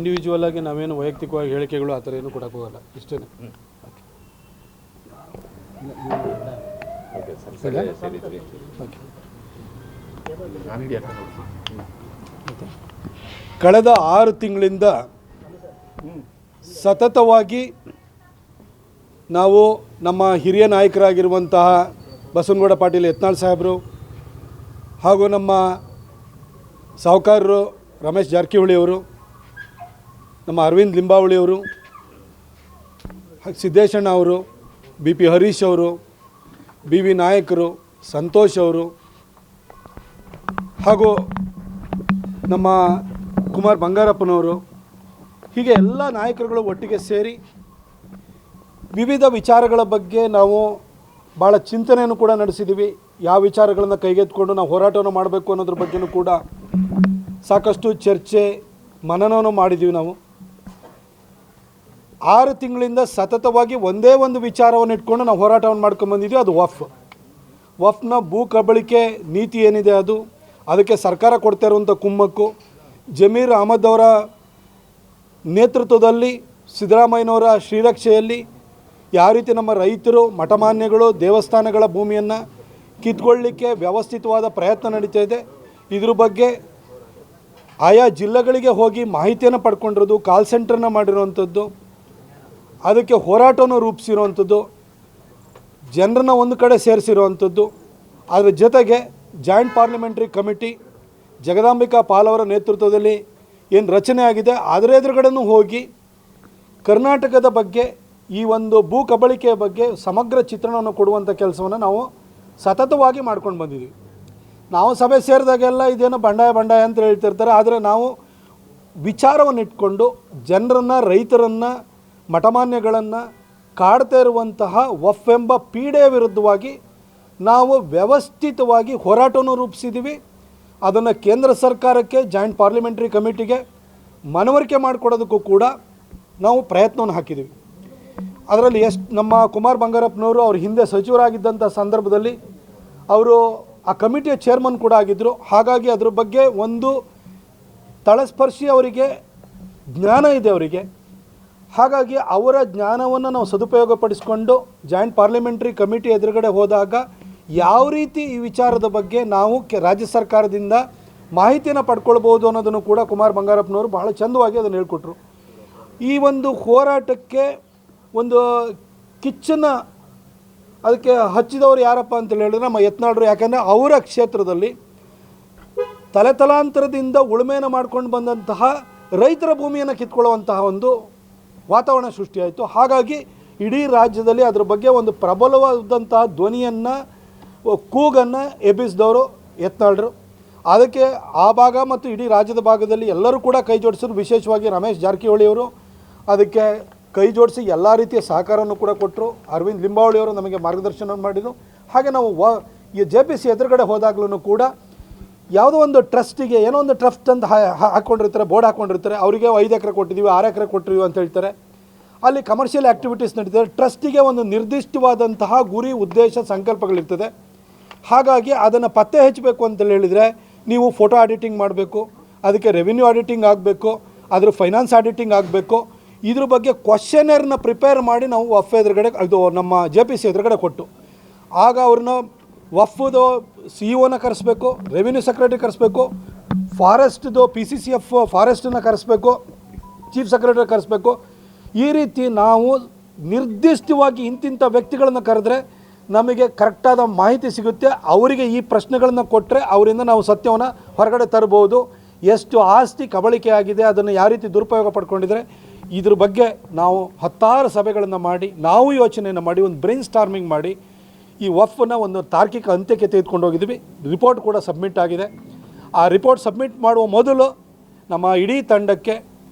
Individual ಆಗಿ ನಾವೇನು ವೈಯಕ್ತಿಕವಾಗಿ ಹೇಳಿಕೆಗಳು ಆ ಥರ ಏನು ಕೊಡೋಕ್ಕೆ ಹೋಗಲ್ಲ, ಇಷ್ಟೇ. ಕಳೆದ 6 ತಿಂಗಳಿಂದ ಸತತವಾಗಿ ನಾವು ನಮ್ಮ ಹಿರಿಯ ನಾಯಕರಾಗಿರುವಂತಹ ಬಸವನಗೌಡ ಪಾಟೀಲ್ ಯತ್ನಾಳ್ ಸಾಹೇಬರು ಹಾಗೂ ನಮ್ಮ ಸಾಹುಕಾರರು ರಮೇಶ್ ಜಾರಕಿಹೊಳಿಯವರು, ನಮ್ಮ ಅರವಿಂದ್ ಲಿಂಬಾವಳಿಯವರು, ಸಿದ್ದೇಶಣ್ಣ ಅವರು, ಬಿ ಪಿ ಹರೀಶ್ ಅವರು, ಬಿ ವಿ ನಾಯಕರು, ಸಂತೋಷ್ ಅವರು ಹಾಗೂ ನಮ್ಮ ಕುಮಾರ್ ಬಂಗಾರಪ್ಪನವರು, ಹೀಗೆ ಎಲ್ಲ ನಾಯಕರುಗಳು ಒಟ್ಟಿಗೆ ಸೇರಿ ವಿವಿಧ ವಿಚಾರಗಳ ಬಗ್ಗೆ ನಾವು ಭಾಳ ಚಿಂತನೆಯನ್ನು ಕೂಡ ನಡೆಸಿದ್ದೀವಿ. ಯಾವ ವಿಚಾರಗಳನ್ನು ಕೈಗೆತ್ತಿಕೊಂಡು ನಾವು ಹೋರಾಟವನ್ನು ಮಾಡಬೇಕು ಅನ್ನೋದ್ರ ಬಗ್ಗೆಯೂ ಕೂಡ ಸಾಕಷ್ಟು ಚರ್ಚೆ ಮನನವನ್ನು ಮಾಡಿದ್ದೀವಿ. ನಾವು 6 ತಿಂಗಳಿಂದ ಸತತವಾಗಿ ಒಂದೇ ಒಂದು ವಿಚಾರವನ್ನು ಇಟ್ಕೊಂಡು ನಾವು ಹೋರಾಟವನ್ನು ಮಾಡ್ಕೊಂಡ್ಬಂದಿದ್ದೀವಿ, ಅದು ವಫ್ನ ಭೂ ಕಬಳಿಕೆ ನೀತಿ ಏನಿದೆ ಅದಕ್ಕೆ ಸರ್ಕಾರ ಕೊಡ್ತಾ ಇರುವಂಥ ಕುಮ್ಮಕ್ಕು, ಜಮೀರ್ ಅಹಮದ್ ಅವರ ನೇತೃತ್ವದಲ್ಲಿ ಸಿದ್ದರಾಮಯ್ಯನವರ ಶ್ರೀರಕ್ಷೆಯಲ್ಲಿ ಯಾವ ರೀತಿ ನಮ್ಮ ರೈತರು, ಮಠಮಾನ್ಯಗಳು, ದೇವಸ್ಥಾನಗಳ ಭೂಮಿಯನ್ನು ಕಿತ್ಕೊಳ್ಳಿಕ್ಕೆ ವ್ಯವಸ್ಥಿತವಾದ ಪ್ರಯತ್ನ ನಡೀತಾ ಇದೆ. ಇದ್ರ ಬಗ್ಗೆ ಆಯಾ ಜಿಲ್ಲೆಗಳಿಗೆ ಹೋಗಿ ಮಾಹಿತಿಯನ್ನು ಪಡ್ಕೊಂಡಿರೋದು, ಕಾಲ್ ಸೆಂಟ್ರನ್ನ ಮಾಡಿರೋವಂಥದ್ದು, ಅದಕ್ಕೆ ಹೋರಾಟವನ್ನು ರೂಪಿಸಿರೋವಂಥದ್ದು, ಜನರನ್ನ ಒಂದು ಕಡೆ ಸೇರಿಸಿರೋವಂಥದ್ದು. ಅದರ ಜೊತೆಗೆ joint parliamentary committee Jagdambika Pal ಅವರ ನೇತೃತ್ವದಲ್ಲಿ ಏನು ರಚನೆ ಆಗಿದೆ, ಅದರ ಎದುರುಗಡೆನೂ ಹೋಗಿ ಕರ್ನಾಟಕದ ಬಗ್ಗೆ, ಈ ಒಂದು ಭೂ ಕಬಳಿಕೆಯ ಬಗ್ಗೆ ಸಮಗ್ರ ಚಿತ್ರಣವನ್ನು ಕೊಡುವಂಥ ಕೆಲಸವನ್ನು ನಾವು ಸತತವಾಗಿ ಮಾಡ್ಕೊಂಡು ಬಂದಿದ್ದೀವಿ. ನಾವು ಸಭೆ ಸೇರಿದಾಗೆಲ್ಲ ಇದೇನೋ ಬಂಡಾಯ ಅಂತ ಹೇಳ್ತಿರ್ತಾರೆ, ಆದರೆ ನಾವು ವಿಚಾರವನ್ನು ಇಟ್ಕೊಂಡು ಜನರನ್ನು, ರೈತರನ್ನು, ಮಠಮಾನ್ಯಗಳನ್ನು ಕಾಡ್ತಾ ಇರುವಂತಹ ವಫ್ ಎಂಬ ಪೀಡೆಯ ವಿರುದ್ಧವಾಗಿ ನಾವು ವ್ಯವಸ್ಥಿತವಾಗಿ ಹೋರಾಟವನ್ನು ರೂಪಿಸಿದ್ದೀವಿ. ಅದನ್ನು ಕೇಂದ್ರ ಸರ್ಕಾರಕ್ಕೆ, ಜಾಯಿಂಟ್ ಪಾರ್ಲಿಮೆಂಟ್ರಿ ಕಮಿಟಿಗೆ ಮನವರಿಕೆ ಮಾಡಿಕೊಡೋದಕ್ಕೂ ಕೂಡ ನಾವು ಪ್ರಯತ್ನವನ್ನು ಹಾಕಿದ್ದೀವಿ. ಅದರಲ್ಲಿ ನಮ್ಮ ಕುಮಾರ್ ಬಂಗಾರಪ್ಪನವರು ಅವ್ರ ಹಿಂದೆ ಸಚಿವರಾಗಿದ್ದಂಥ ಸಂದರ್ಭದಲ್ಲಿ ಅವರು ಆ ಕಮಿಟಿಯ ಚೇರ್ಮನ್ ಕೂಡ ಆಗಿದ್ದರು. ಹಾಗಾಗಿ ಅದ್ರ ಬಗ್ಗೆ ಒಂದು ತಳಸ್ಪರ್ಶಿ ಅವರಿಗೆ ಜ್ಞಾನ ಇದೆ ಅವರಿಗೆ. ಹಾಗಾಗಿ ಅವರ ಜ್ಞಾನವನ್ನು ನಾವು ಸದುಪಯೋಗಪಡಿಸಿಕೊಂಡು ಜಾಯಿಂಟ್ ಪಾರ್ಲಿಮೆಂಟ್ರಿ ಕಮಿಟಿ ಎದುರುಗಡೆ ಹೋದಾಗ ಯಾವ ರೀತಿ ಈ ವಿಚಾರದ ಬಗ್ಗೆ ನಾವು ರಾಜ್ಯ ಸರ್ಕಾರದಿಂದ ಮಾಹಿತಿಯನ್ನು ಪಡ್ಕೊಳ್ಬೋದು ಅನ್ನೋದನ್ನು ಕೂಡ ಕುಮಾರ್ ಬಂಗಾರಪ್ಪನವರು ಭಾಳ ಚಂದವಾಗಿ ಅದನ್ನು ಹೇಳ್ಕೊಟ್ರು. ಈ ಒಂದು ಹೋರಾಟಕ್ಕೆ ಒಂದು ಕಿಚ್ಚನ್ನು ಅದಕ್ಕೆ ಹಚ್ಚಿದವರು ಯಾರಪ್ಪ ಅಂತೇಳಿ ಹೇಳಿದ್ರೆ ನಮ್ಮ ಯತ್ನಾಳರು. ಯಾಕೆಂದರೆ ಅವರ ಕ್ಷೇತ್ರದಲ್ಲಿ ತಲೆತಲಾಂತರದಿಂದ ಉಳುಮೆಯನ್ನು ಮಾಡ್ಕೊಂಡು ಬಂದಂತಹ ರೈತರ ಭೂಮಿಯನ್ನು ಕಿತ್ಕೊಳ್ಳುವಂತಹ ಒಂದು ವಾತಾವರಣ ಸೃಷ್ಟಿಯಾಯಿತು. ಹಾಗಾಗಿ ಇಡೀ ರಾಜ್ಯದಲ್ಲಿ ಅದ್ರ ಬಗ್ಗೆ ಒಂದು ಪ್ರಬಲವಾದಂತಹ ಧ್ವನಿಯನ್ನು, ಕೂಗನ್ನು ಎಬ್ಬಿಸಿದವರು ಯತ್ನಾಳರು. ಅದಕ್ಕೆ ಆ ಭಾಗ ಮತ್ತು ಇಡೀ ರಾಜ್ಯದ ಭಾಗದಲ್ಲಿ ಎಲ್ಲರೂ ಕೂಡ ಕೈ ಜೋಡಿಸಿದ್ರು. ವಿಶೇಷವಾಗಿ ರಮೇಶ್ ಜಾರಕಿಹೊಳಿಯವರು ಅದಕ್ಕೆ ಕೈ ಜೋಡಿಸಿ ಎಲ್ಲ ರೀತಿಯ ಸಹಕಾರವನ್ನು ಕೂಡ ಕೊಟ್ಟರು. ಅರವಿಂದ್ ಲಿಂಬಾವಳಿಯವರು ನಮಗೆ ಮಾರ್ಗದರ್ಶನ ಮಾಡಿದರು. ಹಾಗೆ ನಾವು ಈ JPC ಎದುರುಗಡೆ ಹೋದಾಗಲೂ ಕೂಡ ಯಾವುದೋ ಒಂದು ಟ್ರಸ್ಟಿಗೆ ಏನೋ ಒಂದು ಟ್ರಸ್ಟ್ ಅಂತ ಹಾಕ್ಕೊಂಡಿರ್ತಾರೆ, ಬೋರ್ಡ್ ಹಾಕ್ಕೊಂಡಿರ್ತಾರೆ. ಅವರಿಗೆ 5 ಎಕರೆ ಕೊಟ್ಟಿದ್ದೀವಿ, 6 ಎಕರೆ ಕೊಟ್ಟಿದ್ದೀವಿ ಅಂತ ಹೇಳ್ತಾರೆ. ಅಲ್ಲಿ ಕಮರ್ಷಿಯಲ್ ಆ್ಯಕ್ಟಿವಿಟೀಸ್ ನಡೀತಾರೆ. ಟ್ರಸ್ಟಿಗೆ ಒಂದು ನಿರ್ದಿಷ್ಟವಾದಂತಹ ಗುರಿ, ಉದ್ದೇಶ, ಸಂಕಲ್ಪಗಳಿರ್ತದೆ. ಹಾಗಾಗಿ ಅದನ್ನು ಪತ್ತೆ ಹಚ್ಚಬೇಕು ಅಂತೇಳಿ ಹೇಳಿದರೆ ನೀವು ಫೋಟೋ ಆಡಿಟಿಂಗ್ ಮಾಡಬೇಕು, ಅದಕ್ಕೆ ರೆವಿನ್ಯೂ ಆಡಿಟಿಂಗ್ ಆಗಬೇಕು, ಅದ್ರ ಫೈನಾನ್ಸ್ ಆಡಿಟಿಂಗ್ ಆಗಬೇಕು. ಇದ್ರ ಬಗ್ಗೆ ಕ್ವಶನರ್ನ ಪ್ರಿಪೇರ್ ಮಾಡಿ ನಾವು ವಫ್ ಎದುರುಗಡೆ, ಇದು ನಮ್ಮ JPC ಎದುರುಗಡೆ ಕೊಟ್ಟು, ಆಗ ಅವ್ರನ್ನ ವಫ್ದು CEO ಕರೆಸ್ಬೇಕು, ರೆವಿನ್ಯೂ ಸೆಕ್ರೆಟರಿ ಕರೆಸ್ಬೇಕು, ಫಾರೆಸ್ಟ್ದು PCCF ಫಾರೆಸ್ಟನ್ನು ಕರೆಸ್ಬೇಕು, ಚೀಫ್ ಸೆಕ್ರೆಟರಿ ಕರೆಸ್ಬೇಕು. ಈ ರೀತಿ ನಾವು ನಿರ್ದಿಷ್ಟವಾಗಿ ಇಂತಿಂಥ ವ್ಯಕ್ತಿಗಳನ್ನು ಕರೆದ್ರೆ ನಮಗೆ ಕರೆಕ್ಟಾದ ಮಾಹಿತಿ ಸಿಗುತ್ತೆ. ಅವರಿಗೆ ಈ ಪ್ರಶ್ನೆಗಳನ್ನು ಕೊಟ್ಟರೆ ಅವರಿಂದ ನಾವು ಸತ್ಯವನ್ನು ಹೊರಗಡೆ ತರ್ಬೋದು. ಎಷ್ಟು ಆಸ್ತಿ ಕಬಳಿಕೆ ಆಗಿದೆ, ಅದನ್ನು ಯಾವ ರೀತಿ ದುರುಪಯೋಗ ಪಡ್ಕೊಂಡಿದ್ದಾರೆ, ಇದ್ರ ಬಗ್ಗೆ ನಾವು 10 ಸಭೆಗಳನ್ನು ಮಾಡಿ, ನಾವು ಯೋಚನೆಯನ್ನು ಮಾಡಿ, ಒಂದು ಬ್ರೈನ್ ಸ್ಟಾರ್ಮಿಂಗ್ ಮಾಡಿ ಈ ವಫ್ನ ಒಂದು ತಾರ್ಕಿಕ ಅಂತ್ಯಕ್ಕೆ ತೆಗೆದುಕೊಂಡು ಹೋಗಿದ್ವಿ. ರಿಪೋರ್ಟ್ ಕೂಡ ಸಬ್ಮಿಟ್ ಆಗಿದೆ. ಆ ರಿಪೋರ್ಟ್ ಸಬ್ಮಿಟ್ ಮಾಡುವ ಮೊದಲು ನಮ್ಮ ಇಡೀ ತಂಡಕ್ಕೆ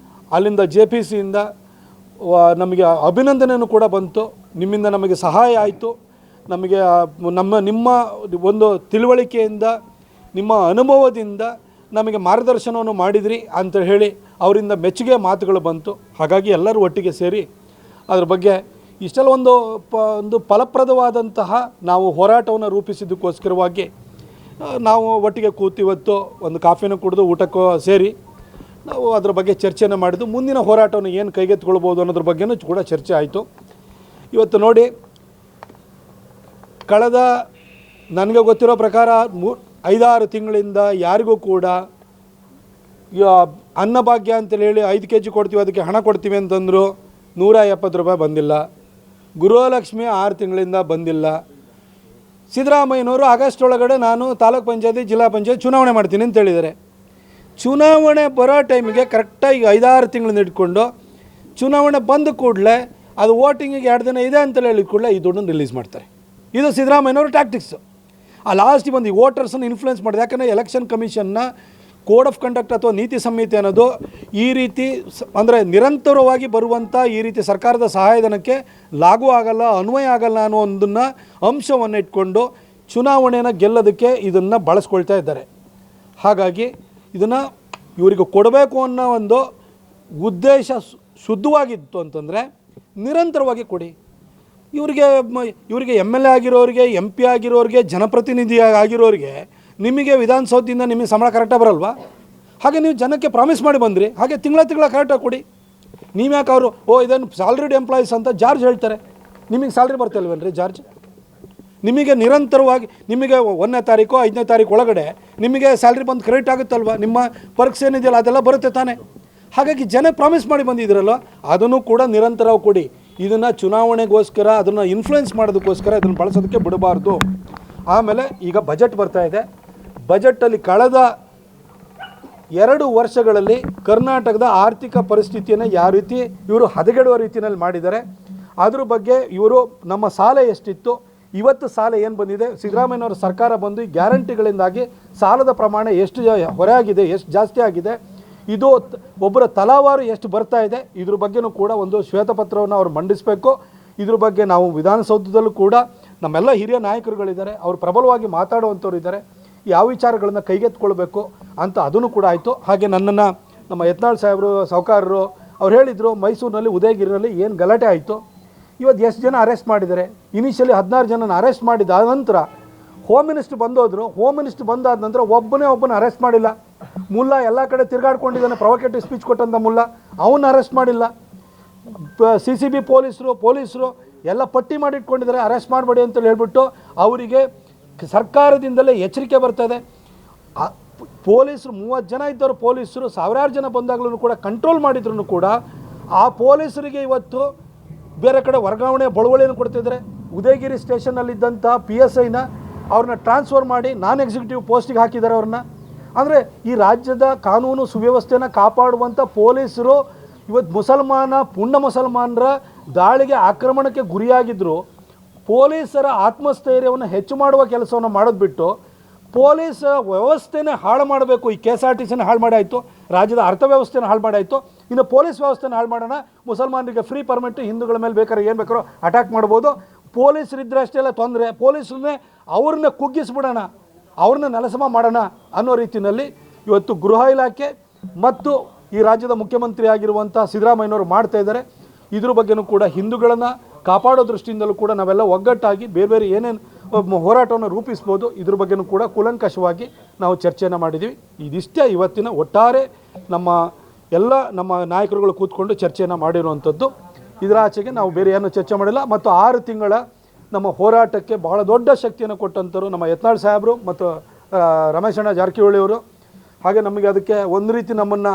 ಅಲ್ಲಿಂದ JPCಯಿಂದ ನಮಗೆ ಅಭಿನಂದನೆಯೂ ಕೂಡ ಬಂತು. ನಿಮ್ಮಿಂದ ನಮಗೆ ಸಹಾಯ ಆಯಿತು, ನಮಗೆ ನಿಮ್ಮ ಒಂದು ತಿಳುವಳಿಕೆಯಿಂದ, ನಿಮ್ಮ ಅನುಭವದಿಂದ ನಮಗೆ ಮಾರ್ಗದರ್ಶನವನ್ನು ಮಾಡಿದ್ರಿ ಅಂತ ಹೇಳಿ ಅವರಿಂದ ಮೆಚ್ಚುಗೆ ಮಾತುಗಳು ಬಂತು. ಹಾಗಾಗಿ ಎಲ್ಲರೂ ಒಟ್ಟಿಗೆ ಸೇರಿ ಅದ್ರ ಬಗ್ಗೆ ಇಷ್ಟೆಲ್ಲ ಒಂದು ಫಲಪ್ರದವಾದಂತಹ ನಾವು ಹೋರಾಟವನ್ನು ರೂಪಿಸಿದ್ದಕ್ಕೋಸ್ಕರವಾಗಿ ನಾವು ಒಟ್ಟಿಗೆ ಕೂತು ಇವತ್ತು ಒಂದು ಕಾಫಿನೂ ಕುಡಿದು ಊಟಕ್ಕೂ ಸೇರಿ ನಾವು ಅದರ ಬಗ್ಗೆ ಚರ್ಚೆಯನ್ನು ಮಾಡಿದ್ದು. ಮುಂದಿನ ಹೋರಾಟವನ್ನು ಏನು ಕೈಗೆತ್ತಿಕೊಳ್ಬೋದು ಅನ್ನೋದ್ರ ಬಗ್ಗೆನೂ ಕೂಡ ಚರ್ಚೆ ಆಯಿತು. ಇವತ್ತು ನೋಡಿ, ಕಳೆದ ನನಗೆ ಗೊತ್ತಿರೋ ಪ್ರಕಾರ 5-6 ತಿಂಗಳಿಂದ ಯಾರಿಗೂ ಕೂಡ ಅನ್ನಭಾಗ್ಯ ಅಂತೇಳಿ ಹೇಳಿ 5 kg ಕೊಡ್ತೀವಿ, ಅದಕ್ಕೆ ಹಣ ಕೊಡ್ತೀವಿ ಅಂತಂದರು, 170 ರೂಪಾಯಿ ಬಂದಿಲ್ಲ. ಗೃಹಲಕ್ಷ್ಮಿ 6 ತಿಂಗಳಿಂದ ಬಂದಿಲ್ಲ. ಸಿದ್ದರಾಮಯ್ಯನವರು ಆಗಸ್ಟ್ ಒಳಗಡೆ ನಾನು ತಾಲೂಕ್ ಪಂಚಾಯತಿ ಜಿಲ್ಲಾ ಪಂಚಾಯತ್ ಚುನಾವಣೆ ಮಾಡ್ತೀನಿ ಅಂತ ಹೇಳಿದ್ದಾರೆ. ಚುನಾವಣೆ ಬರೋ ಟೈಮಿಗೆ ಕರೆಕ್ಟಾಗಿ 5-6 ತಿಂಗಳಿಂದ ಇಟ್ಕೊಂಡು ಚುನಾವಣೆ ಬಂದ ಕೂಡಲೇ ಅದು ವೋಟಿಂಗಿಗೆ 2 ದಿನ ಇದೆ ಅಂತೇಳಿ ಹೇಳಿದ ಕೂಡಲೇ ಈ ದುಡ್ಡನ್ನು ರಿಲೀಸ್ ಮಾಡ್ತಾರೆ. ಇದು ಸಿದ್ದರಾಮಯ್ಯನವ್ರ ಟ್ಯಾಕ್ಟಿಕ್ಸು. ಆ ಲಾಸ್ಟಿಗೆ ಬಂದು ಈ ವೋಟರ್ಸನ್ನು ಇನ್ಫ್ಲುಯೆನ್ಸ್ ಮಾಡಿದೆ. ಯಾಕಂದರೆ ಎಲೆಕ್ಷನ್ ಕಮಿಷನ್ನ ಕೋಡ್ ಆಫ್ ಕಂಡಕ್ಟ್ ಅಥವಾ ನೀತಿ ಸಂಹಿತೆ ಅನ್ನೋದು ಈ ರೀತಿ ಅಂದರೆ ನಿರಂತರವಾಗಿ ಬರುವಂಥ ಈ ರೀತಿ ಸರ್ಕಾರದ ಸಹಾಯಧನಕ್ಕೆ ಲಾಗೂ ಆಗಲ್ಲ, ಅನ್ವಯ ಆಗಲ್ಲ ಅನ್ನೋ ಒಂದನ್ನು ಅಂಶವನ್ನು ಇಟ್ಕೊಂಡು ಚುನಾವಣೆಯನ್ನು ಗೆಲ್ಲೋದಕ್ಕೆ ಇದನ್ನು ಬಳಸ್ಕೊಳ್ತಾ ಇದ್ದಾರೆ. ಹಾಗಾಗಿ ಇದನ್ನು ಇವರಿಗೆ ಕೊಡಬೇಕು ಅನ್ನೋ ಒಂದು ಉದ್ದೇಶ ಶುದ್ಧವಾಗಿತ್ತು ಅಂತಂದರೆ ನಿರಂತರವಾಗಿ ಕೊಡಿ. ಇವರಿಗೆ ಎಮ್ ಎಲ್ ಎ ಆಗಿರೋರಿಗೆ, ಎಂ ಪಿ ಆಗಿರೋರಿಗೆ, ಜನಪ್ರತಿನಿಧಿ ಆಗಿರೋರಿಗೆ ನಿಮಗೆ ವಿಧಾನಸೌಧದಿಂದ ನಿಮಗೆ ಸಂಬಳ ಕರೆಕ್ಟಾಗಿ ಬರಲ್ವಾ? ಹಾಗೆ ನೀವು ಜನಕ್ಕೆ ಪ್ರಾಮಿಸ್ ಮಾಡಿ ಬಂದ್ರಿ, ಹಾಗೆ ತಿಂಗಳ ಕರೆಕ್ಟಾಗಿ ಕೊಡಿ. ನೀವು ಯಾಕೆ ಅವರು ಇದನ್ನು ಸ್ಯಾಲ್ರಿಡ್ ಎಂಪ್ಲಾಯೀಸ್ ಅಂತ ಜಾರ್ಜ್ ಹೇಳ್ತಾರೆ, ನಿಮಗೆ ಸ್ಯಾಲ್ರಿ ಬರ್ತಿಲ್ವೇನ್ರಿ ಜಾರ್ಜ್? ನಿಮಗೆ ನಿರಂತರವಾಗಿ ನಿಮಗೆ 1ನೇ ತಾರೀಕು 5ನೇ ತಾರೀಕು ಒಳಗಡೆ ನಿಮಗೆ ಸ್ಯಾಲ್ರಿ ಬಂದು ಕ್ರೆಡಿಟ್ ಆಗುತ್ತಲ್ವ? ನಿಮ್ಮ ಪರ್ಕ್ಸ್ ಏನಿದೆಯಲ್ಲ ಅದೆಲ್ಲ ಬರುತ್ತೆ ತಾನೇ. ಹಾಗಾಗಿ ಜನ ಪ್ರಾಮಿಸ್ ಮಾಡಿ ಬಂದಿದ್ದೀರಲ್ವ, ಅದನ್ನು ಕೂಡ ನಿರಂತರವಾಗಿ ಕೊಡಿ. ಇದನ್ನು ಚುನಾವಣೆಗೋಸ್ಕರ ಅದನ್ನು ಇನ್ಫ್ಲುಯೆನ್ಸ್ ಮಾಡೋದಕ್ಕೋಸ್ಕರ ಇದನ್ನು ಬಳಸೋದಕ್ಕೆ ಬಿಡಬಾರ್ದು. ಆಮೇಲೆ ಈಗ ಬಜೆಟ್ ಬರ್ತಾ ಇದೆ. ಬಜೆಟಲ್ಲಿ ಕಳೆದ 2 ವರ್ಷಗಳಲ್ಲಿ ಕರ್ನಾಟಕದ ಆರ್ಥಿಕ ಪರಿಸ್ಥಿತಿಯನ್ನು ಯಾವ ರೀತಿ ಇವರು ಹದಗೆಡುವ ರೀತಿಯಲ್ಲಿ ಮಾಡಿದ್ದಾರೆ, ಅದ್ರ ಬಗ್ಗೆ ಇವರು ನಮ್ಮ ಸಾಲ ಎಷ್ಟಿತ್ತು, ಇವತ್ತು ಸಾಲ ಏನು ಬಂದಿದೆ, ಸಿದ್ದರಾಮಯ್ಯನವರ ಸರ್ಕಾರ ಬಂದು ಈ ಗ್ಯಾರಂಟಿಗಳಿಂದಾಗಿ ಸಾಲದ ಪ್ರಮಾಣ ಎಷ್ಟು ಹೊರೆ ಆಗಿದೆ, ಎಷ್ಟು ಜಾಸ್ತಿ ಆಗಿದೆ, ಇದು ಒಬ್ಬರ ತಲಾವಾರು ಎಷ್ಟು ಬರ್ತಾ ಇದೆ, ಇದ್ರ ಬಗ್ಗೆನೂ ಕೂಡ ಒಂದು ಶ್ವೇತಪತ್ರವನ್ನು ಅವರು ಮಂಡಿಸಬೇಕು. ಇದ್ರ ಬಗ್ಗೆ ನಾವು ವಿಧಾನಸೌಧದಲ್ಲೂ ಕೂಡ ನಮ್ಮೆಲ್ಲ ಹಿರಿಯ ನಾಯಕರುಗಳಿದ್ದಾರೆ, ಅವರು ಪ್ರಬಲವಾಗಿ ಮಾತಾಡುವಂಥವ್ರು ಇದ್ದಾರೆ, ಯಾವ ವಿಚಾರಗಳನ್ನು ಕೈಗೆತ್ತಿಕೊಳ್ಬೇಕು ಅಂತ ಅದನ್ನು ಕೂಡ ಆಯಿತು. ಹಾಗೆ ನನ್ನನ್ನು ನಮ್ಮ ಯತ್ನಾಳ್ ಸಾಹೇಬರು ಸಾಹುಕಾರರು ಅವ್ರು ಹೇಳಿದರು, ಮೈಸೂರಿನಲ್ಲಿ ಉದಯಗಿರಿನಲ್ಲಿ ಏನು ಗಲಾಟೆ ಆಯಿತು, ಇವತ್ತು ಎಷ್ಟು ಜನ ಅರೆಸ್ಟ್ ಮಾಡಿದ್ದಾರೆ. ಇನಿಷಿಯಲಿ 16 ಜನನ ಅರೆಸ್ಟ್ ಮಾಡಿದ ನಂತರ ಹೋಮ್ ಮಿನಿಸ್ಟ್ರ್ ಬಂದೋದ್ರು. ಹೋಮ್ ಮಿನಿಸ್ಟ್ರ್ ಬಂದಾದ ನಂತರ ಒಬ್ಬನ ಅರೆಸ್ಟ್ ಮಾಡಿಲ್ಲ. ಮುಲ್ಲಾ ಎಲ್ಲ ಕಡೆ ತಿರುಗಾಡ್ಕೊಂಡಿದ್ದಾನೆ, ಪ್ರೊವೊಕೇಟಿವ್ ಸ್ಪೀಚ್ ಕೊಟ್ಟಂಥ ಮುಲ್ಲಾ, ಅವನ್ನ ಅರೆಸ್ಟ್ ಮಾಡಿಲ್ಲ. CCB ಪೊಲೀಸರು ಎಲ್ಲ ಪಟ್ಟಿ ಮಾಡಿಟ್ಕೊಂಡಿದ್ದಾರೆ, ಅರೆಸ್ಟ್ ಮಾಡಬೇಡಿ ಅಂತೇಳಿ ಹೇಳ್ಬಿಟ್ಟು ಅವರಿಗೆ ಸರ್ಕಾರದಿಂದಲೇ ಎಚ್ಚರಿಕೆ ಬರ್ತದೆ. ಪೊಲೀಸರು 30 ಜನ ಇದ್ದವರು ಪೊಲೀಸರು ಸಾವಿರಾರು ಜನ ಬಂದಾಗಲೂ ಕೂಡ ಕಂಟ್ರೋಲ್ ಮಾಡಿದ್ರು ಕೂಡ ಆ ಪೊಲೀಸರಿಗೆ ಇವತ್ತು ಬೇರೆ ಕಡೆ ವರ್ಗಾವಣೆ ಬಳುವಳಿಯನ್ನು ಕೊಡ್ತಿದ್ದಾರೆ. ಉದಯಗಿರಿ ಸ್ಟೇಷನ್ನಲ್ಲಿದ್ದಂಥ PSIನ ಅವ್ರನ್ನ ಟ್ರಾನ್ಸ್ಫರ್ ಮಾಡಿ ನಾನ್ ಎಕ್ಸಿಕ್ಯೂಟಿವ್ ಪೋಸ್ಟಿಗೆ ಹಾಕಿದ್ದಾರೆ ಅವ್ರನ್ನ. ಅಂದರೆ ಈ ರಾಜ್ಯದ ಕಾನೂನು ಸುವ್ಯವಸ್ಥೆಯನ್ನು ಕಾಪಾಡುವಂಥ ಪೊಲೀಸರು ಇವತ್ತು ಪುಣ್ಯ ಮುಸಲ್ಮಾನರ ದಾಳಿಗೆ ಆಕ್ರಮಣಕ್ಕೆ ಗುರಿಯಾಗಿದ್ದರು. ಪೊಲೀಸರ ಆತ್ಮಸ್ಥೈರ್ಯವನ್ನು ಹೆಚ್ಚು ಮಾಡುವ ಕೆಲಸವನ್ನು ಮಾಡೋದು ಬಿಟ್ಟು ಪೊಲೀಸ್ ವ್ಯವಸ್ಥೆನೇ ಹಾಳು ಮಾಡಬೇಕು. ಈ KSRTCನ ಹಾಳು ಮಾಡಾಯಿತು, ರಾಜ್ಯದ ಅರ್ಥವ್ಯವಸ್ಥೆನ ಹಾಳು ಮಾಡಾಯಿತು, ಇನ್ನು ಪೊಲೀಸ್ ವ್ಯವಸ್ಥೆನ ಹಾಳು ಮಾಡೋಣ. ಮುಸಲ್ಮಾನರಿಗೆ ಫ್ರೀ ಪರ್ಮಿಟ್, ಹಿಂದೂಗಳ ಮೇಲೆ ಬೇಕಾದ್ರೆ ಏನು ಬೇಕಾರೋ ಅಟ್ಯಾಕ್ ಮಾಡ್ಬೋದು. ಪೊಲೀಸರಿದ್ದರೆ ಅಷ್ಟೆಲ್ಲ ತೊಂದರೆ, ಪೊಲೀಸರನ್ನೇ ಅವ್ರನ್ನ ಕುಗ್ಗಿಸ್ಬಿಡೋಣ, ಅವ್ರನ್ನ ನೆಲಸಮ ಮಾಡೋಣ ಅನ್ನೋ ರೀತಿಯಲ್ಲಿ ಇವತ್ತು ಗೃಹ ಇಲಾಖೆ ಮತ್ತು ಈ ರಾಜ್ಯದ ಮುಖ್ಯಮಂತ್ರಿ ಆಗಿರುವಂಥ ಸಿದ್ದರಾಮಯ್ಯನವರು ಮಾಡ್ತಾ ಇದ್ದಾರೆ. ಇದ್ರ ಬಗ್ಗೆನೂ ಕೂಡ ಹಿಂದೂಗಳನ್ನು ಕಾಪಾಡೋ ದೃಷ್ಟಿಯಿಂದಲೂ ಕೂಡ ನಾವೆಲ್ಲ ಒಗ್ಗಟ್ಟಾಗಿ ಬೇರೆ ಏನೇನು ಹೋರಾಟವನ್ನು ರೂಪಿಸ್ಬೋದು ಇದ್ರ ಬಗ್ಗೆನೂ ಕೂಡ ಕೂಲಂಕಷವಾಗಿ ನಾವು ಚರ್ಚೆಯನ್ನು ಮಾಡಿದ್ದೀವಿ. ಇದಿಷ್ಟೇ ಇವತ್ತಿನ ಒಟ್ಟಾರೆ ನಮ್ಮ ನಾಯಕರುಗಳು ಕೂತ್ಕೊಂಡು ಚರ್ಚೆಯನ್ನು ಮಾಡಿರುವಂಥದ್ದು. ಇದರ ಆಚೆಗೆ ನಾವು ಬೇರೆ ಏನೂ ಚರ್ಚೆ ಮಾಡಿಲ್ಲ. ಮತ್ತು 6 ತಿಂಗಳ ನಮ್ಮ ಹೋರಾಟಕ್ಕೆ ಬಹಳ ದೊಡ್ಡ ಶಕ್ತಿಯನ್ನು ಕೊಟ್ಟಂಥವ್ರು ನಮ್ಮ ಯತ್ನಾಳ್ ಸಾಹೇಬರು ಮತ್ತು ರಮೇಶಣ್ಣ ಜಾರಕಿಹೊಳಿ ಅವರು. ಹಾಗೆ ನಮಗೆ ಅದಕ್ಕೆ ಒಂದು ರೀತಿ ನಮ್ಮನ್ನು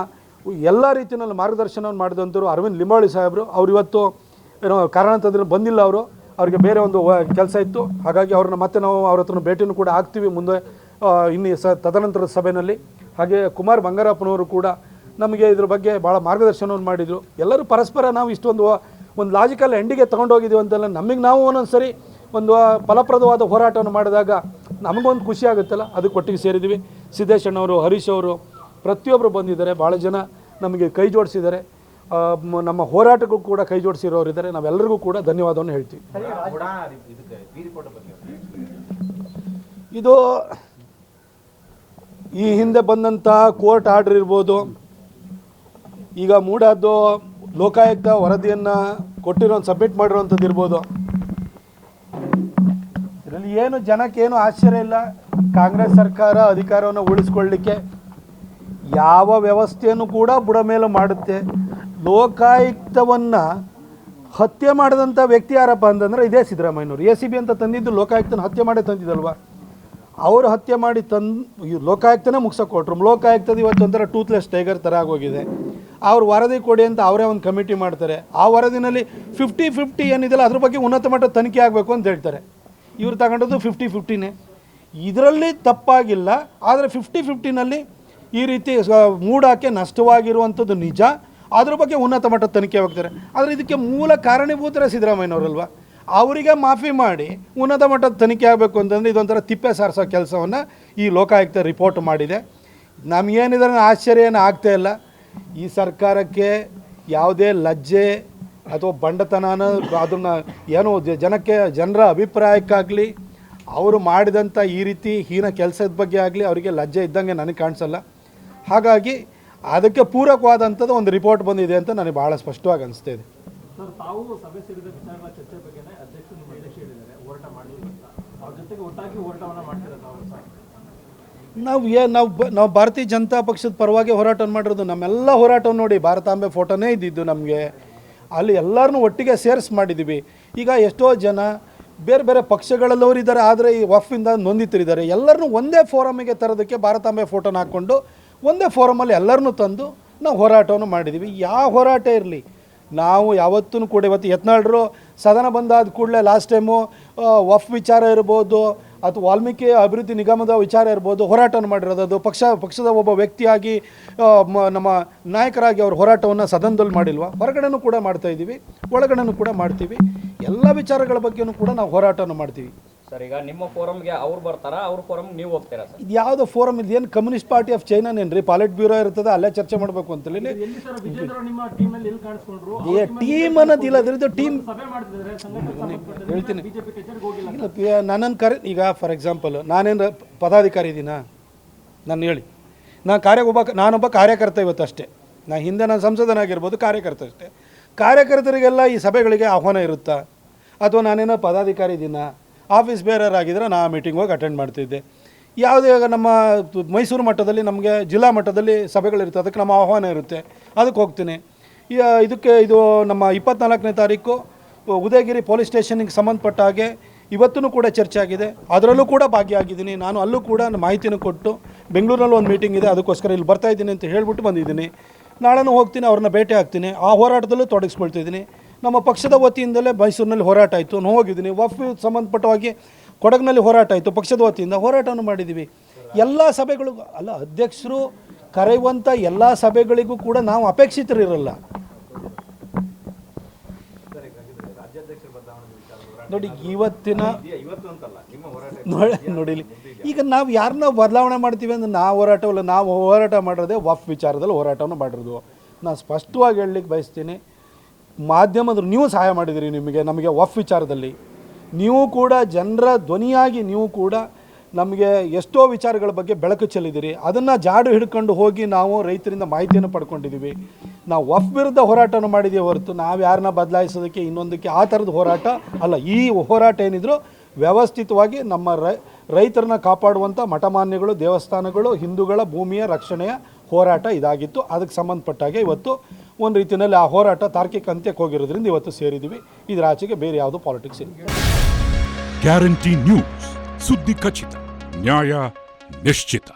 ಎಲ್ಲ ರೀತಿಯಲ್ಲಿ ಮಾರ್ಗದರ್ಶನವನ್ನು ಮಾಡಿದಂಥವ್ರು ಅರವಿಂದ್ ಲಿಂಬಾವಳಿ ಸಾಹೇಬರು. ಅವ್ರು ಇವತ್ತು ಏನೋ ಕಾರಣಾಂತರದಿಂದ ಬಂದಿಲ್ಲ, ಅವ್ರಿಗೆ ಬೇರೆ ಒಂದು ಕೆಲಸ ಇತ್ತು. ಹಾಗಾಗಿ ಅವ್ರನ್ನ ಮತ್ತೆ ನಾವು ಅವ್ರ ಹತ್ರ ಭೇಟಿನೂ ಕೂಡ ಆಗ್ತೀವಿ ಮುಂದೆ ಇನ್ನು ತದನಂತರದ ಸಭೆಯಲ್ಲಿ. ಹಾಗೆ ಕುಮಾರ್ ಬಂಗಾರಪ್ಪನವರು ಕೂಡ ನಮಗೆ ಇದ್ರ ಬಗ್ಗೆ ಭಾಳ ಮಾರ್ಗದರ್ಶನವನ್ನು ಮಾಡಿದರು. ಎಲ್ಲರೂ ಪರಸ್ಪರ ನಾವು ಇಷ್ಟೊಂದು ಲಾಜಿಕಲ್ ಎಂಡಿಗೆ ತೊಗೊಂಡೋಗಿದ್ದೀವಿ ಅಂತೆಲ್ಲ ನಮಗೆ ನಾವು ಒಂದೊಂದು ಸರಿ ಒಂದು ಫಲಪ್ರದವಾದ ಹೋರಾಟವನ್ನು ಮಾಡಿದಾಗ ನಮಗೊಂದು ಖುಷಿ ಆಗುತ್ತಲ್ಲ, ಅದಕ್ಕೆ ಒಟ್ಟಿಗೆ ಸೇರಿದ್ದೀವಿ. ಸಿದ್ದೇಶಣ್ಣವರು, ಹರೀಶ್ ಅವರು ಪ್ರತಿಯೊಬ್ಬರು ಬಂದಿದ್ದಾರೆ, ಭಾಳ ಜನ ನಮಗೆ ಕೈ ಜೋಡಿಸಿದ್ದಾರೆ. ನಮ್ಮ ಹೋರಾಟಕ್ಕೂ ಕೂಡ ಕೈ ಜೋಡಿಸಿರೋರು ಇದ್ದಾರೆ. ನಾವೆಲ್ಲರಿಗೂ ಕೂಡ ಧನ್ಯವಾದವನ್ನು ಹೇಳ್ತೀವಿ. ಇದು ಈ ಹಿಂದೆ ಬಂದಂಥ ಕೋರ್ಟ್ ಆರ್ಡರ್ ಇರ್ಬೋದು, ಈಗ ಮೂಡಾದ್ದು ಲೋಕಾಯುಕ್ತ ವರದಿಯನ್ನು ಸಬ್ಮಿಟ್ ಮಾಡಿರೋವಂಥದ್ದು ಇರ್ಬೋದು. ಇದರಲ್ಲಿ ಏನು ಜನಕ್ಕೇನು ಆಶ್ಚರ್ಯ ಇಲ್ಲ. ಕಾಂಗ್ರೆಸ್ ಸರ್ಕಾರ ಅಧಿಕಾರವನ್ನು ಉಳಿಸ್ಕೊಳ್ಳಿಕ್ಕೆ ಯಾವ ವ್ಯವಸ್ಥೆಯನ್ನು ಕೂಡ ಬುಡಮೇಲು ಮಾಡುತ್ತೆ. ಲೋಕಾಯುಕ್ತವನ್ನು ಹತ್ಯೆ ಮಾಡಿದಂಥ ವ್ಯಕ್ತಿ ಯಾರಪ್ಪ ಅಂತಂದರೆ ಇದೇ ಸಿದ್ದರಾಮಯ್ಯನವರು. ACB ಅಂತ ತಂದಿದ್ದು ಲೋಕಾಯುಕ್ತನ ಹತ್ಯೆ ಮಾಡೇ ತಂದಿದ್ದಲ್ವ. ಅವರು ಹತ್ಯೆ ಮಾಡಿ ಲೋಕಾಯುಕ್ತನೇ ಮುಗಿಸೋಕೆ ಕೊಟ್ಟರು. ಲೋಕಾಯುಕ್ತದ ಇವತ್ತು ಒಂಥರ ಟೂತ್ಲೆಸ್ ಟೈಗರ್ ಥರ ಆಗೋಗಿದೆ. ಅವ್ರು ವರದಿ ಕೊಡಿ ಅಂತ ಅವರೇ ಒಂದು ಕಮಿಟಿ ಮಾಡ್ತಾರೆ. ಆ ವರದಿನಲ್ಲಿ 50-50 ಏನಿದೆಯಲ್ಲ ಅದ್ರ ಬಗ್ಗೆ ಉನ್ನತ ಮಟ್ಟದ ತನಿಖೆ ಆಗಬೇಕು ಅಂತ ಹೇಳ್ತಾರೆ. ಇವ್ರು ತಗೊಂಡದ್ದು 50-50ನೇ. ಇದರಲ್ಲಿ ತಪ್ಪಾಗಿಲ್ಲ. ಆದರೆ 50-50ನಲ್ಲಿ ಈ ರೀತಿ ಮೂಡಾಕೆ ನಷ್ಟವಾಗಿರುವಂಥದ್ದು ನಿಜ. ಅದ್ರ ಬಗ್ಗೆ ಉನ್ನತ ಮಟ್ಟದ ತನಿಖೆ ಹೋಗ್ತಾರೆ. ಆದರೆ ಇದಕ್ಕೆ ಮೂಲ ಕಾರಣೀಭೂತರೇ ಸಿದ್ದರಾಮಯ್ಯನವರಲ್ವ. ಅವರಿಗೆ ಮಾಫಿ ಮಾಡಿ ಉನ್ನತ ಮಟ್ಟದ ತನಿಖೆ ಆಗಬೇಕು ಅಂತಂದರೆ ಇದೊಂಥರ ತಿಪ್ಪೆ ಸಾರಿಸೋ ಕೆಲಸವನ್ನು ಈ ಲೋಕಾಯುಕ್ತ ರಿಪೋರ್ಟ್ ಮಾಡಿದೆ. ನಮಗೇನಿದ್ರೆ ಆಶ್ಚರ್ಯ ಏನು ಆಗ್ತಾ ಇಲ್ಲ. ಈ ಸರ್ಕಾರಕ್ಕೆ ಯಾವುದೇ ಲಜ್ಜೆ ಅಥವಾ ಬಂಡತನ ಅದನ್ನು ಏನೋ ಜನರ ಅಭಿಪ್ರಾಯಕ್ಕಾಗಲಿ ಅವರು ಮಾಡಿದಂಥ ಈ ರೀತಿ ಹೀನ ಕೆಲಸದ ಬಗ್ಗೆ ಆಗಲಿ ಅವರಿಗೆ ಲಜ್ಜೆ ಇದ್ದಂಗೆ ನನಗೆ ಕಾಣಿಸಲ್ಲ. ಹಾಗಾಗಿ ಅದಕ್ಕೆ ಪೂರಕವಾದಂಥದ್ದು ಒಂದು ರಿಪೋರ್ಟ್ ಬಂದಿದೆ ಅಂತ ನನಗೆ ಭಾಳ ಸ್ಪಷ್ಟವಾಗಿ ಅನಿಸ್ತಾ ಇದೆ. ಸರ್, ತಾವು ಸಭೆ ಸೇರಿದ ವಿಚಾರಗಳ ಚರ್ಚೆ ಬಗ್ಗೆ ಅಧ್ಯಕ್ಷರು ನಿಮ್ಮ ಹೇಳಿಕೆ ಹೇಳಿದ್ದಾರೆ, ಹೋರಾಟ ಮಾಡಲಿ ಅಂತ. ಅವ್ರ ಜೊತೆಗೆ ಒಟ್ಟಾಗಿ ಹೋರಾಟವನ್ನು ಮಾಡ್ತಾರೆ ತಾವು ಸರ್? ನಾವು ಭಾರತೀಯ ಜನತಾ ಪಕ್ಷದ ಪರವಾಗಿ ಹೋರಾಟ ಮಾಡಿರೋದು. ನಮ್ಮೆಲ್ಲ ಹೋರಾಟವನ್ನು ನೋಡಿ ಭಾರತಾಂಬೆ ಫೋಟೋನೇ ಇದ್ದಿದ್ದು ನಮಗೆ. ಅಲ್ಲಿ ಎಲ್ಲರನ್ನೂ ಒಟ್ಟಿಗೆ ಸೇರಿಸಿ ಮಾಡಿದ್ದೀವಿ. ಈಗ ಎಷ್ಟೋ ಜನ ಬೇರೆ ಬೇರೆ ಪಕ್ಷಗಳಲ್ಲವರು ಇದ್ದಾರೆ, ಆದರೆ ಈ ವಫ್ಫಿಂದ ನೊಂದಿತರಿದ್ದಾರೆ. ಎಲ್ಲರನ್ನೂ ಒಂದೇ ಫೋರಮಿಗೆ ತರೋದಕ್ಕೆ ಭಾರತಾಂಬೆ ಫೋಟೋನ ಹಾಕ್ಕೊಂಡು ಒಂದೇ ಫೋರಮಲ್ಲಿ ಎಲ್ಲರನ್ನೂ ತಂದು ನಾವು ಹೋರಾಟವನ್ನು ಮಾಡಿದ್ದೀವಿ. ಯಾವ ಹೋರಾಟ ಇರಲಿ ನಾವು ಯಾವತ್ತೂ ಕೂಡ ಇವತ್ತು ಯತ್ನಾಳರು ಸದನ ಬಂದಾದ ಕೂಡಲೇ ಲಾಸ್ಟ್ ಟೈಮು ವಫ್ ವಿಚಾರ ಇರ್ಬೋದು ಅಥವಾ ವಾಲ್ಮೀಕಿ ಅಭಿವೃದ್ಧಿ ನಿಗಮದ ವಿಚಾರ ಇರ್ಬೋದು ಹೋರಾಟವನ್ನು ಮಾಡಿರೋದು. ಅದು ಪಕ್ಷದ ಒಬ್ಬ ವ್ಯಕ್ತಿಯಾಗಿ ನಮ್ಮ ನಾಯಕರಾಗಿ ಅವರು ಹೋರಾಟವನ್ನು ಸದನದಲ್ಲಿ ಮಾಡಿಲ್ವ. ಹೊರಗಡೆನೂ ಕೂಡ ಮಾಡ್ತಾಯಿದ್ದೀವಿ, ಒಳಗಡೆನೂ ಕೂಡ ಮಾಡ್ತೀವಿ. ಎಲ್ಲ ವಿಚಾರಗಳ ಬಗ್ಗೆನೂ ಕೂಡ ನಾವು ಹೋರಾಟವನ್ನು ಮಾಡ್ತೀವಿ. ಸರ್, ಈಗ ನಿಮ್ಮ ಫೋರಮ್ಗೆ ಅವ್ರು ಬರ್ತಾರಾ, ಅವ್ರ ಫೋರಮ್ ನೀವು ಹೋಗ್ತೀರಾ ಸರ್? ಇದು ಯಾವುದೋ ಫೋರಮ್ ಇದು ಏನು ಕಮ್ಯುನಿಸ್ಟ್ ಪಾರ್ಟಿ ಆಫ್ ಚೈನಾನೇನ್ರಿ? ಪಾಲಿಟ್ ಬ್ಯೂರೋ ಇರ್ತದೆ, ಅಲ್ಲೇ ಚರ್ಚೆ ಮಾಡಬೇಕು ಅಂತೇಳಿ. ಟೀಮ್ ಅನ್ನೋದಿಲ್ಲ, ಅದರದ್ದು ಟೀಮ್ ಹೇಳ್ತೀನಿ. ಇಲ್ಲ, ನನ್ನನ್ನು ಈಗ ಫಾರ್ ಎಕ್ಸಾಂಪಲ್ ನಾನೇನು ಪದಾಧಿಕಾರಿ ಇದ್ದೀನಾ? ನಾನು ಹೇಳಿ, ನಾನೊಬ್ಬ ಕಾರ್ಯಕರ್ತ ಇವತ್ತು ಅಷ್ಟೇ. ಹಿಂದೆ ನಾನು ಸಂಸದನಾಗಿರ್ಬೋದು, ಕಾರ್ಯಕರ್ತ ಅಷ್ಟೇ. ಕಾರ್ಯಕರ್ತರಿಗೆಲ್ಲ ಈ ಸಭೆಗಳಿಗೆ ಆಹ್ವಾನ ಇರುತ್ತಾ? ಅಥವಾ ನಾನೇನೋ ಪದಾಧಿಕಾರಿ ಇದ್ದೀನಾ? ಆಫೀಸ್ ಬೇರರ್ ಆಗಿದ್ರೆ ನಾ ಮೀಟಿಂಗ್ ಹೋಗಿ ಅಟೆಂಡ್ ಮಾಡ್ತಿದ್ದೆ. ಯಾವುದೇ ನಮ್ಮ ಮೈಸೂರು ಮಟ್ಟದಲ್ಲಿ ನಮಗೆ ಜಿಲ್ಲಾ ಮಟ್ಟದಲ್ಲಿ ಸಭೆಗಳಿರುತ್ತೆ, ಅದಕ್ಕೆ ನಮ್ಮ ಆಹ್ವಾನ ಇರುತ್ತೆ, ಅದಕ್ಕೆ ಹೋಗ್ತೀನಿ. ಇದು ನಮ್ಮ 24ನೇ ತಾರೀಕು ಉದಯಗಿರಿ ಪೊಲೀಸ್ ಸ್ಟೇಷನ್ಗೆ ಸಂಬಂಧಪಟ್ಟ ಹಾಗೆ ಇವತ್ತೂ ಕೂಡ ಚರ್ಚೆ ಆಗಿದೆ. ಅದರಲ್ಲೂ ಕೂಡ ಭಾಗಿಯಾಗಿದ್ದೀನಿ. ನಾನು ಅಲ್ಲೂ ಕೂಡ ಮಾಹಿತಿನ ಕೊಟ್ಟು ಬೆಂಗಳೂರಲ್ಲಿ ಒಂದು ಮೀಟಿಂಗ್ ಇದೆ, ಅದಕ್ಕೋಸ್ಕರ ಇಲ್ಲಿ ಬರ್ತಾಯಿದ್ದೀನಿ ಅಂತ ಹೇಳ್ಬಿಟ್ಟು ಬಂದಿದ್ದೀನಿ. ನಾಳೆನೂ ಹೋಗ್ತೀನಿ, ಅವ್ರನ್ನ ಭೇಟಿ ಆಗ್ತೀನಿ. ಆ ಹೋರಾಟದಲ್ಲೂ ತೊಡಗಿಸ್ಕೊಳ್ತಿದ್ದೀನಿ. ನಮ್ಮ ಪಕ್ಷದ ವತಿಯಿಂದಲೇ ಮೈಸೂರಿನಲ್ಲಿ ಹೋರಾಟ ಆಯಿತು, ನಾನು ಹೋಗಿದ್ದೀನಿ. ವಫ್ ಸಂಬಂಧಪಟ್ಟವಾಗಿ ಕೊಡಗಿನಲ್ಲಿ ಹೋರಾಟ ಆಯಿತು, ಪಕ್ಷದ ವತಿಯಿಂದ ಹೋರಾಟವನ್ನು ಮಾಡಿದ್ದೀವಿ. ಎಲ್ಲ ಸಭೆಗಳಿಗೂ ಅಲ್ಲ, ಅಧ್ಯಕ್ಷರು ಕರೆಯುವಂಥ ಎಲ್ಲ ಸಭೆಗಳಿಗೂ ಕೂಡ ನಾವು ಅಪೇಕ್ಷಿತರಿರಲ್ಲ. ನೋಡಿ ಇವತ್ತಿನ ನೋಡಿಲಿ, ಈಗ ನಾವು ಯಾರನ್ನ ಬದಲಾವಣೆ ಮಾಡ್ತೀವಿ ಅಂದರೆ ನಾವು ಹೋರಾಟ ಮಾಡಿರೋದೇ ವಫ್ ವಿಚಾರದಲ್ಲಿ ಹೋರಾಟವನ್ನು ಮಾಡಿರೋದು. ನಾನು ಸ್ಪಷ್ಟವಾಗಿ ಹೇಳಲಿಕ್ಕೆ ಬಯಸ್ತೀನಿ. ಮಾಧ್ಯಮದ್ರು ನೀವು ಸಹಾಯ ಮಾಡಿದಿರಿ ನಮಗೆ ವಫ್ ವಿಚಾರದಲ್ಲಿ. ನೀವು ಕೂಡ ಜನರ ಧ್ವನಿಯಾಗಿ ನೀವು ಕೂಡ ನಮಗೆ ಎಷ್ಟೋ ವಿಚಾರಗಳ ಬಗ್ಗೆ ಬೆಳಕು ಚೆಲ್ಲಿದ್ದೀರಿ. ಅದನ್ನು ಜಾಡು ಹಿಡ್ಕೊಂಡು ಹೋಗಿ ನಾವು ರೈತರಿಂದ ಮಾಹಿತಿಯನ್ನು ಪಡ್ಕೊಂಡಿದ್ದೀವಿ. ನಾವು ವಫ್ ವಿರುದ್ಧ ಹೋರಾಟವನ್ನು ಮಾಡಿದ್ದೀವಿ ಹೊರತು ನಾವು ಯಾರನ್ನ ಬದಲಾಯಿಸೋದಕ್ಕೆ ಇನ್ನೊಂದಕ್ಕೆ ಆ ಥರದ ಹೋರಾಟ ಅಲ್ಲ. ಈ ಹೋರಾಟ ಏನಿದ್ರು ವ್ಯವಸ್ಥಿತವಾಗಿ ನಮ್ಮ ರೈತರನ್ನ ಕಾಪಾಡುವಂಥ ಮಠಮಾನ್ಯಗಳು, ದೇವಸ್ಥಾನಗಳು, ಹಿಂದೂಗಳ ಭೂಮಿಯ ರಕ್ಷಣೆಯ ಹೋರಾಟ ಇದಾಗಿತ್ತು. ಅದಕ್ಕೆ ಸಂಬಂಧಪಟ್ಟಾಗೆ ಇವತ್ತು ಒಂದು ರೀತಿಯಲ್ಲಿ ಆ ಹೋರಾಟ ತಾರ್ಕಿಕ ಅಂತ್ಯಕ್ಕೆ ಹೋಗಿರೋದ್ರಿಂದ ಇವತ್ತು ಸೇರಿದ್ದೀವಿ. ಇದರ ಆಚೆಗೆ ಬೇರೆ ಯಾವುದೋ ಪಾಲಿಟಿಕ್ಸ್ ಇಲ್ಲ. ಗ್ಯಾರಂಟಿ ನ್ಯೂಸ್, ಸುದ್ದಿ ಖಚಿತ, ನ್ಯಾಯ ನಿಶ್ಚಿತ.